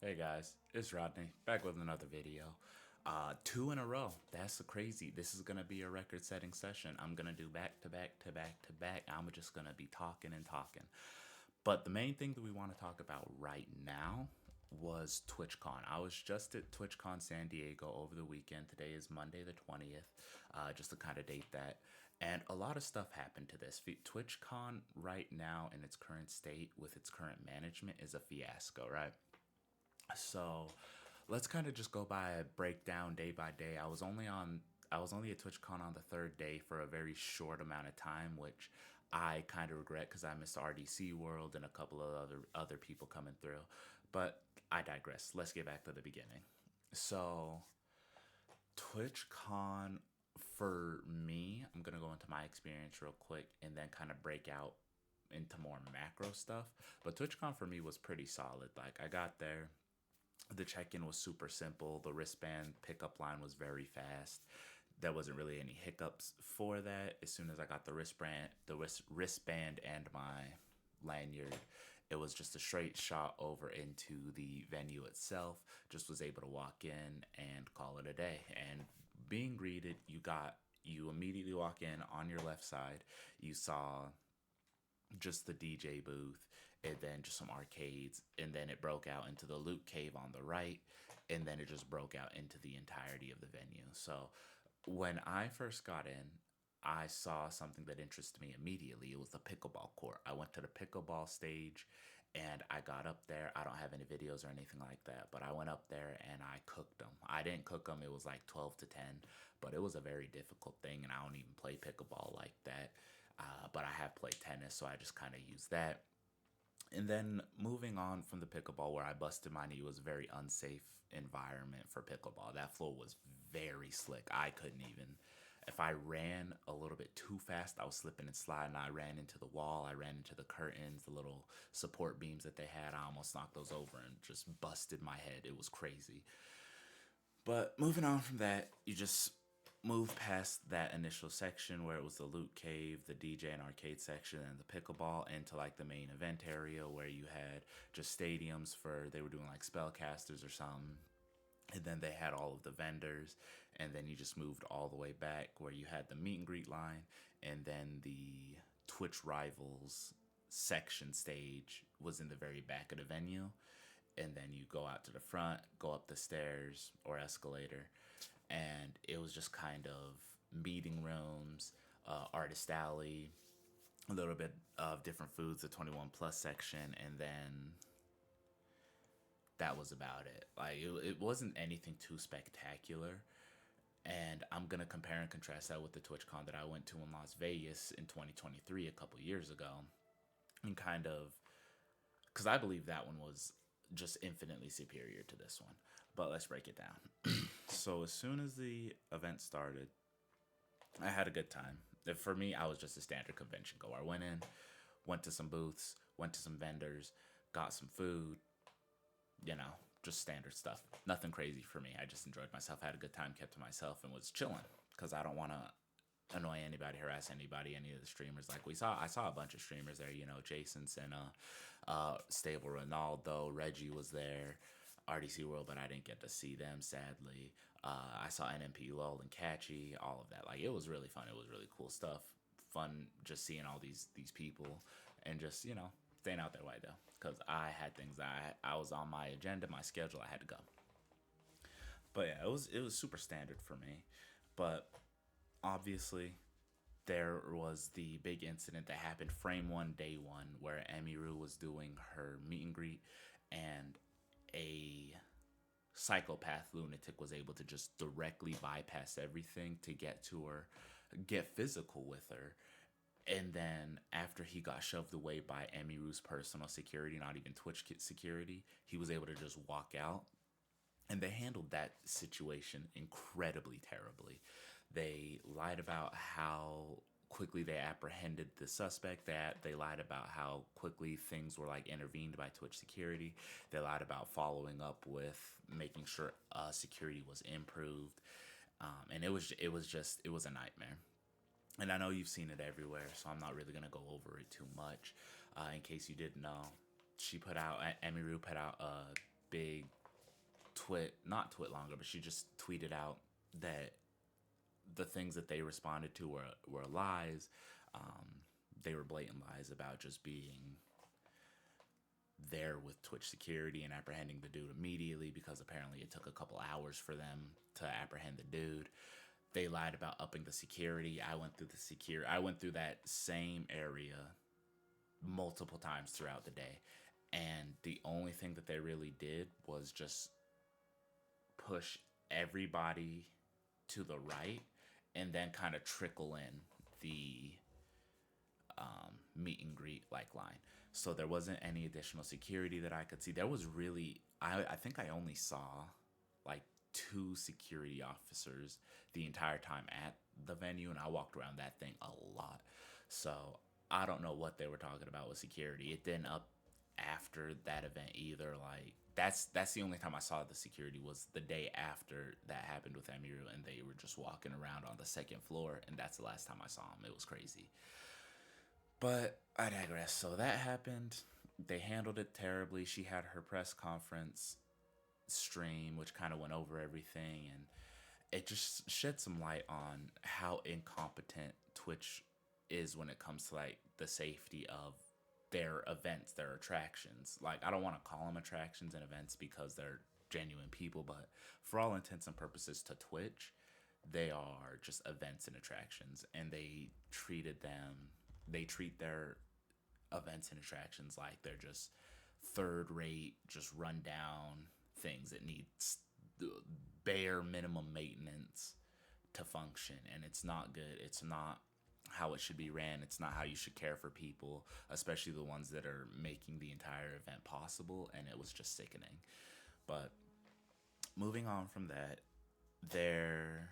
Hey guys, it's Rodney back with another video. Two in a row. That's crazy. This is gonna be a record-setting session. I'm gonna do back to back to back to back. I'm just gonna be talking and talking. But the main thing that we want to talk about right now was TwitchCon. I was just at TwitchCon San Diego over the weekend. Today is Monday the 20th, just to kind of date that. And a lot of stuff happened to this. TwitchCon right now in its current state with its current management is a fiasco, right? So let's kind of just go by a breakdown day by day. I was only at TwitchCon on the third day for a very short amount of time, which I kind of regret because I missed RDC World and a couple of other people coming through. But I digress. Let's get back to the beginning. So TwitchCon for me, I'm gonna go into my experience real quick and then kind of break out into more macro stuff. But TwitchCon for me was pretty solid. Like I got there, the check-in was super simple. The wristband pickup line was very fast. There wasn't really any hiccups for that. As soon as I got the wristband and my lanyard, it was just a straight shot over into the venue itself. Just was able to walk in and call it a day. And being greeted, you immediately walk in on your left side. You saw just the DJ booth and then just some arcades, and then it broke out into the loot cave on the right, and then it just broke out into the entirety of the venue. So when I first got in, I saw something that interested me immediately. It was the pickleball court. I went to the pickleball stage and I got up there. I don't have any videos or anything like that, but I went up there and I cooked them. I didn't cook them, it was like 12 to 10, but it was a very difficult thing, and I don't even play pickleball like that. But I have played tennis, so I just kind of use that. And then moving on from the pickleball, where I busted my knee, was a very unsafe environment for pickleball. That floor was very slick. I couldn't even, if I ran a little bit too fast, I was slipping and sliding. I ran into the wall, I ran into the curtains, the little support beams that they had. I almost knocked those over and just busted my head. It was crazy. But moving on from that, you just move past that initial section where it was the loot cave, the DJ and arcade section, and the pickleball into like the main event area where you had just stadiums for, they were doing like spellcasters or something. And then they had all of the vendors, and then you just moved all the way back where you had the meet and greet line, and then the Twitch Rivals section stage was in the very back of the venue. And then you go out to the front, go up the stairs or escalator, and it was just kind of meeting rooms, artist alley, a little bit of different foods, the 21 plus section, and then that was about it. Like it wasn't anything too spectacular. And I'm gonna compare and contrast that with the TwitchCon that I went to in Las Vegas in 2023 a couple years ago, and kind of, because I believe that one was just infinitely superior to this one. But let's break it down. So as soon as the event started, I had a good time. For me, I was just a standard convention goer. I went in, went to some booths, went to some vendors, got some food, just standard stuff. Nothing crazy for me. I just enjoyed myself, had a good time, kept to myself, and was chilling because I don't want to annoy anybody, harass anybody, any of the streamers. Like I saw a bunch of streamers there. Jason Senna, Stable Ronaldo, Reggie was there, RDC World, but I didn't get to see them sadly. I saw NMP Lol and Catchy, all of that. Like it was really fun. It was really cool stuff. Fun just seeing all these people and just staying out there while though, because I had things that I was on my agenda, my schedule. I had to go. But yeah, it was super standard for me. But obviously, there was the big incident that happened frame one, day one, where Emiru was doing her meet and greet, and a psychopath lunatic was able to just directly bypass everything to get to her, get physical with her. And then after he got shoved away by Emiru's personal security, not even Twitch security, he was able to just walk out. And they handled that situation incredibly terribly. They lied about how quickly they apprehended the suspect, that they lied about how quickly things were like intervened by Twitch security. They lied about following up with making sure security was improved. And it was a nightmare. And I know you've seen it everywhere, so I'm not really going to go over it too much. In case you didn't know, Emiru put out a big not twit longer, but she just tweeted out that the things that they responded to were lies. Um, they were blatant lies about just being there with Twitch security and apprehending the dude immediately, because apparently it took a couple hours for them to apprehend the dude. They lied about upping the security. I went through that same area multiple times throughout the day. And the only thing that they really did was just push everybody to the right and then kind of trickle in the meet and greet like line. So there wasn't any additional security that I could see. There was really, I think I only saw like 2 security officers the entire time at the venue, and I walked around that thing a lot. So I don't know what they were talking about with security. It didn't up after that event either. Like that's the only time I saw the security was the day after that happened with Emiru, and they were just walking around on the 2nd floor, and that's the last time I saw them. It was crazy. But I digress. So that happened. They handled it terribly. She had her press conference stream, which kind of went over everything, and it just shed some light on how incompetent Twitch is when it comes to like the safety of their events, their attractions. Like, I don't want to call them attractions and events because they're genuine people, but for all intents and purposes to Twitch, they are just events and attractions, and they treat their events and attractions like they're just third rate, just run down things that need bare minimum maintenance to function. And it's not good. It's not how it should be ran. It's not how you should care for people, especially the ones that are making the entire event possible. And it was just sickening. But moving on from that, there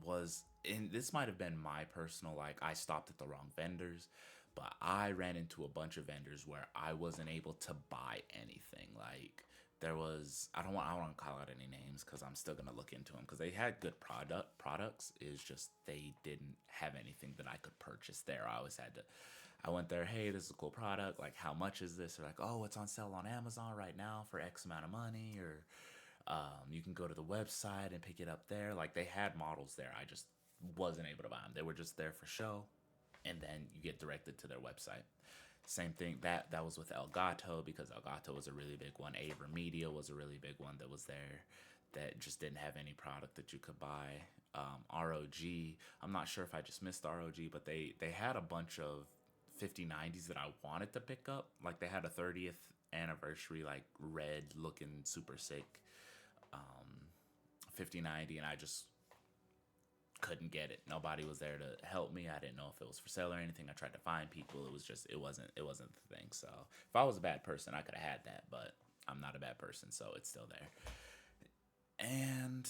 was, and this might have been my personal, like, I stopped at the wrong vendors, but I ran into a bunch of vendors where I wasn't able to buy anything. Like, there was, I don't want to call out any names because I'm still gonna look into them, because they had good products. It's just they didn't have anything that I could purchase there. I went there, hey, this is a cool product, like, how much is this? They're like, oh, it's on sale on Amazon right now for X amount of money, or you can go to the website and pick it up there. Like, they had models there. I just wasn't able to buy them. They were just there for show, and then you get directed to their website. Same thing, that was with Elgato, because Elgato was a really big one. Avra Media was a really big one that was there that just didn't have any product that you could buy. ROG, I'm not sure if I just missed ROG, but they had a bunch of 5090s that I wanted to pick up. Like, they had a 30th anniversary, like, red looking super sick 5090, and I just couldn't get it. Nobody was there to help me. I didn't know if it was for sale or anything. I tried to find people. It wasn't the thing. So if I was a bad person, I could have had that, but I'm not a bad person, so it's still there. And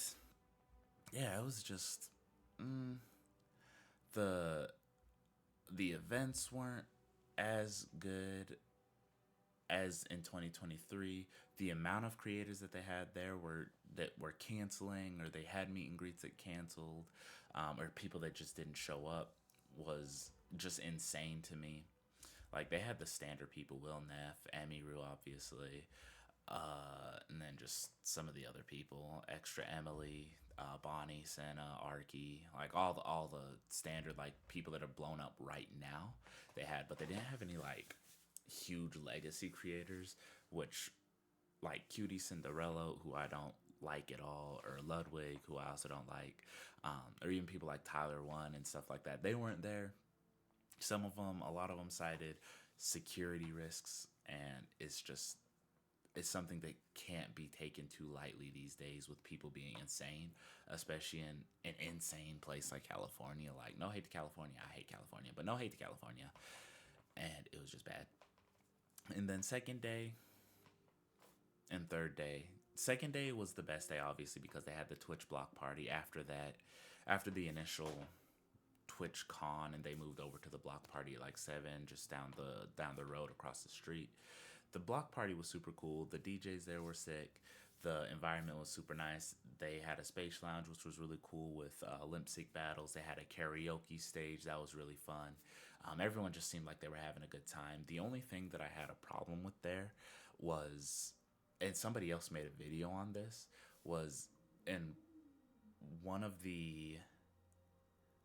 yeah, it was just the events weren't as good as in 2023. The amount of creators that they had there that were canceling, or they had meet and greets that canceled, or people that just didn't show up, was just insane to me. Like, they had the standard people, Will Neff, Emiru, obviously, and then just some of the other people, Extra Emily, Bonnie, Senna, Arky, like all the standard, like, people that are blown up right now they had, but they didn't have any like huge legacy creators, which, like, Cutie Cinderella, who I don't like at all, or Ludwig, who I also don't like, or even people like Tyler One and stuff like that. They weren't there. A lot of them cited security risks, and it's something that can't be taken too lightly these days, with people being insane, especially in an insane place like California. Like, no hate to California, I hate California, but no hate to California. And it was just bad. And then second day and third day. Second day was the best day, obviously, because they had the Twitch block party. After that, after the initial Twitchcon, and they moved over to the block party at like 7, just down the road across the street. The block party was super cool. The DJs there were sick. The environment was super nice. They had a space lounge, which was really cool, with lip sync battles. They had a karaoke stage that was really fun. Everyone just seemed like they were having a good time. The only thing that I had a problem with there was and somebody else made a video on this, was in one of the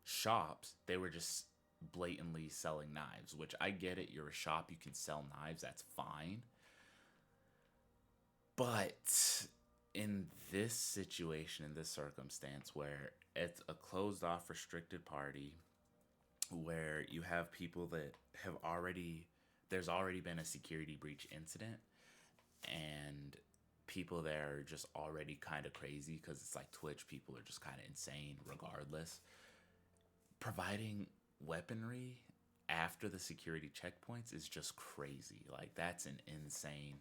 shops, they were just blatantly selling knives, which I get it. You're a shop, you can sell knives, that's fine. But in this situation, in this circumstance, where it's a closed off, restricted party, where you have people that have already, there's already been a security breach incident, and people there are just already kind of crazy because it's like Twitch, people are just kind of insane regardless. Providing weaponry after the security checkpoints is just crazy. Like, that's an insane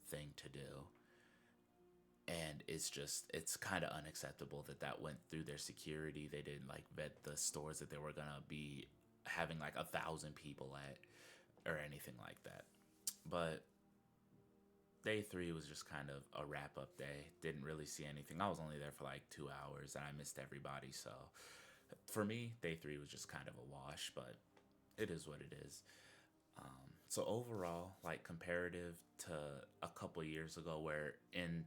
thing to do. And it's kind of unacceptable that that went through their security. They didn't like vet the stores that they were gonna be having like 1,000 people at or anything like that. But day 3 was just kind of a wrap up day. Didn't really see anything. I was only there for like 2 hours and I missed everybody. So for me, day 3 was just kind of a wash, but it is what it is. So overall, like comparative to a couple years ago, where in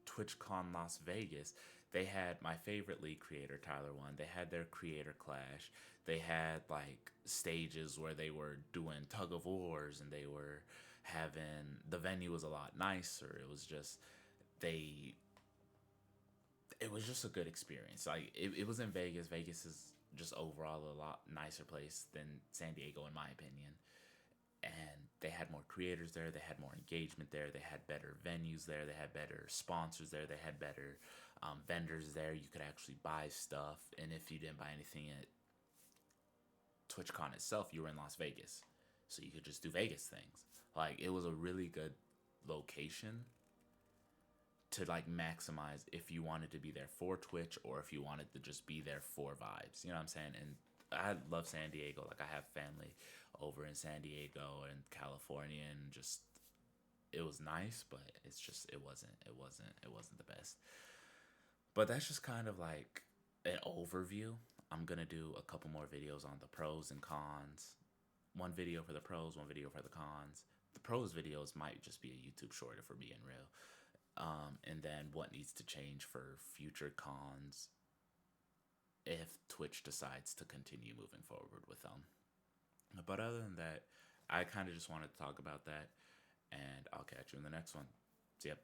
TwitchCon Las Vegas, they had my favorite league creator, Tyler One. They had their creator clash. They had like stages where they were doing tug of wars, and they were having, the venue was a lot nicer. It was just, it was just a good experience. Like it was in Vegas. Vegas is just overall a lot nicer place than San Diego, in my opinion. And they had more creators there. They had more engagement there. They had better venues there. They had better sponsors there. They had better vendors there. You could actually buy stuff. And if you didn't buy anything at TwitchCon itself, you were in Las Vegas, so you could just do Vegas things. Like, it was a really good location to like maximize if you wanted to be there for Twitch or if you wanted to just be there for vibes. You know what I'm saying? And I love San Diego. Like, I have family over in San Diego and California, and just, it was nice, but it's just, it wasn't the best. But that's just kind of like an overview. I'm gonna do a couple more videos on the pros and cons. One video for the pros, one video for the cons. The pros videos might just be a YouTube short if we're being real. And then what needs to change for future cons if Twitch decides to continue moving forward with them. But other than that, I kind of just wanted to talk about that, and I'll catch you in the next one. See ya.